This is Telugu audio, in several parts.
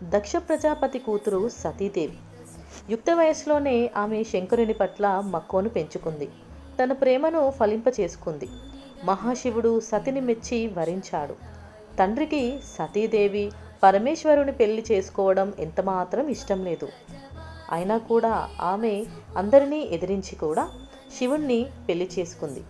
దక్ష ప్రజాపతి కూతురు సతీదేవి. యుక్త వయసులోనే ఆమె శంకరుని పట్ల మక్కువను పెంచుకుంది. తన ప్రేమను ఫలింప చేసుకుంది. మహాశివుడు సతిని మెచ్చి వరించాడు. తండ్రికి సతీదేవి పరమేశ్వరుని పెళ్లి చేసుకోవడం ఎంతమాత్రం ఇష్టం లేదు. అయినా కూడా ఆమె అందరినీ ఎదిరించి కూడా శివుణ్ణి పెళ్లి చేసుకుంది.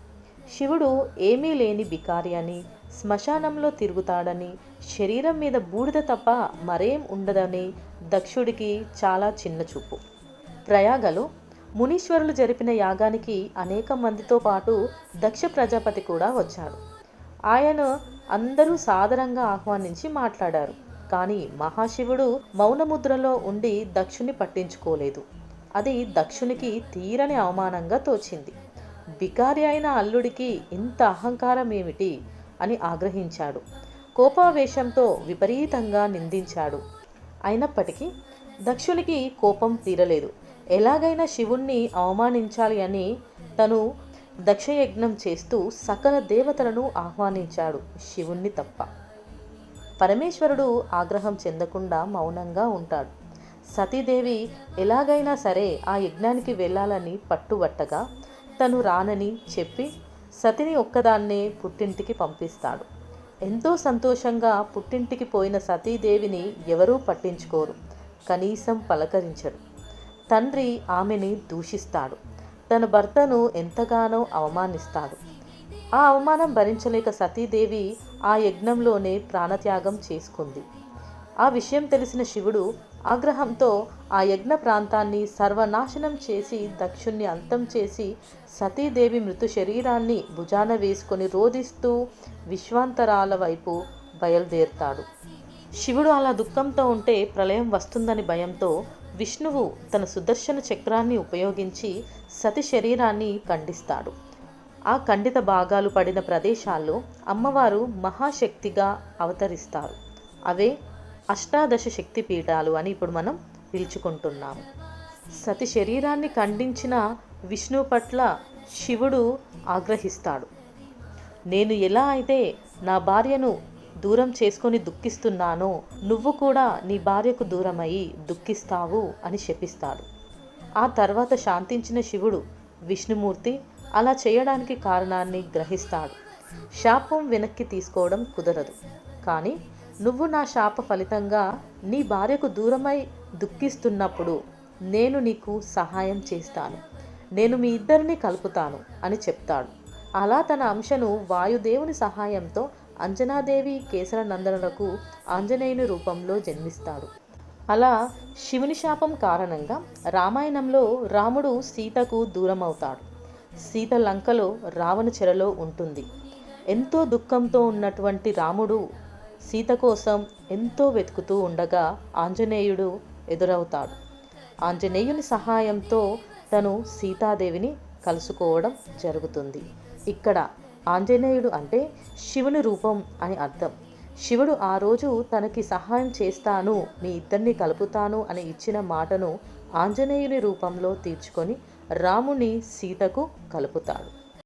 శివుడు ఏమీ లేని బికారి అని, శ్మశానంలో తిరుగుతాడని, శరీరం మీద బూడిద తప్ప మరేం ఉండదని దక్షుడికి చాలా చిన్న చూపు. ప్రయాగలో మునీశ్వరులు జరిపిన యాగానికి అనేక మందితో పాటు దక్ష ప్రజాపతి కూడా వచ్చాడు. ఆయన అందరూ సాదరంగా ఆహ్వానించి మాట్లాడారు. కానీ మహాశివుడు మౌనముద్రలో ఉండి దక్షుని పట్టించుకోలేదు. అది దక్షునికి తీరని అవమానంగా తోచింది. బికారి అయిన అల్లుడికి ఇంత అహంకారం ఏమిటి అని ఆగ్రహించాడు. కోపావేశంతో విపరీతంగా నిందించాడు. అయినప్పటికీ దక్షునికి కోపం తీరలేదు. ఎలాగైనా శివుణ్ణి అవమానించాలి అని తను దక్షయజ్ఞం చేస్తూ సకల దేవతలను ఆహ్వానించాడు, శివుణ్ణి తప్ప. పరమేశ్వరుడు ఆగ్రహం చెందకుండా మౌనంగా ఉంటాడు. సతీదేవి ఎలాగైనా సరే ఆ యజ్ఞానికి వెళ్ళాలని పట్టుబట్టగా తను రానని చెప్పి సతిని ఒక్కదాన్నే పుట్టింటికి పంపిస్తాడు. ఎంతో సంతోషంగా పుట్టింటికి పోయిన సతీదేవిని ఎవరూ పట్టించుకోరు, కనీసం పలకరించరు. తండ్రి ఆమెని దూషిస్తాడు. తన భర్తను ఎంతగానో అవమానిస్తాడు. ఆ అవమానం భరించలేక సతీదేవి ఆ యజ్ఞంలోనే ప్రాణత్యాగం చేసుకుంది. ఆ విషయం తెలిసిన శివుడు ఆగ్రహంతో ఆ యజ్ఞ ప్రాంతాన్ని సర్వనాశనం చేసి దక్షుణ్ణి అంతం చేసి సతీదేవి మృతు శరీరాన్ని భుజాన వేసుకొని రోదిస్తూ విశ్వాంతరాల వైపు బయలుదేరుతాడు. శివుడు అలా దుఃఖంతో ఉంటే ప్రళయం వస్తుందని భయంతో విష్ణువు తన సుదర్శన చక్రాన్ని ఉపయోగించి సతి శరీరాన్ని ఖండిస్తాడు. ఆ ఖండిత భాగాలు పడిన ప్రదేశాల్లో అమ్మవారు మహాశక్తిగా అవతరిస్తారు. అవే అష్టాదశ శక్తి పీఠాలు అని ఇప్పుడు మనం పిలుచుకుంటున్నాము. సతి శరీరాన్ని ఖండించిన విష్ణువు పట్ల శివుడు ఆగ్రహిస్తాడు. నేను ఎలా అయితే నా భార్యను దూరం చేసుకొని దుఃఖిస్తున్నానో నువ్వు కూడా నీ భార్యకు దూరమయ్యి దుఃఖిస్తావు అని శపిస్తాడు. ఆ తర్వాత శాంతించిన శివుడు విష్ణుమూర్తి అలా చేయడానికి కారణాన్ని గ్రహిస్తాడు. శాపం వెనక్కి తీసుకోవడం కుదరదు, కానీ నువ్వు నా శాప ఫలితంగా నీ భార్యకు దూరమై దుఃఖిస్తున్నప్పుడు నేను నీకు సహాయం చేస్తాను, నేను మీ ఇద్దరిని కలుపుతాను అని చెప్తాడు. అలా తన అంశను వాయుదేవుని సహాయంతో అంజనాదేవి కేసరనందనులకు ఆంజనేయుని రూపంలో జన్మిస్తాడు. అలా శివుని శాపం కారణంగా రామాయణంలో రాముడు సీతకు దూరం అవుతాడు. సీత లంకలో రావణ చెరలో ఉంటుంది. ఎంతో దుఃఖంతో ఉన్నటువంటి రాముడు సీత కోసం ఎంతో వెతుకుతూ ఉండగా ఆంజనేయుడు ఎదురవుతాడు. ఆంజనేయుని సహాయంతో తను సీతాదేవిని కలుసుకోవడం జరుగుతుంది. ఇక్కడ ఆంజనేయుడు అంటే శివుని రూపం అని అర్థం. శివుడు ఆ రోజు తనకి సహాయం చేస్తాను, మీ ఇద్దరిని కలుపుతాను అని ఇచ్చిన మాటను ఆంజనేయుని రూపంలో తీర్చుకొని రాముని సీతకు కలుపుతాడు.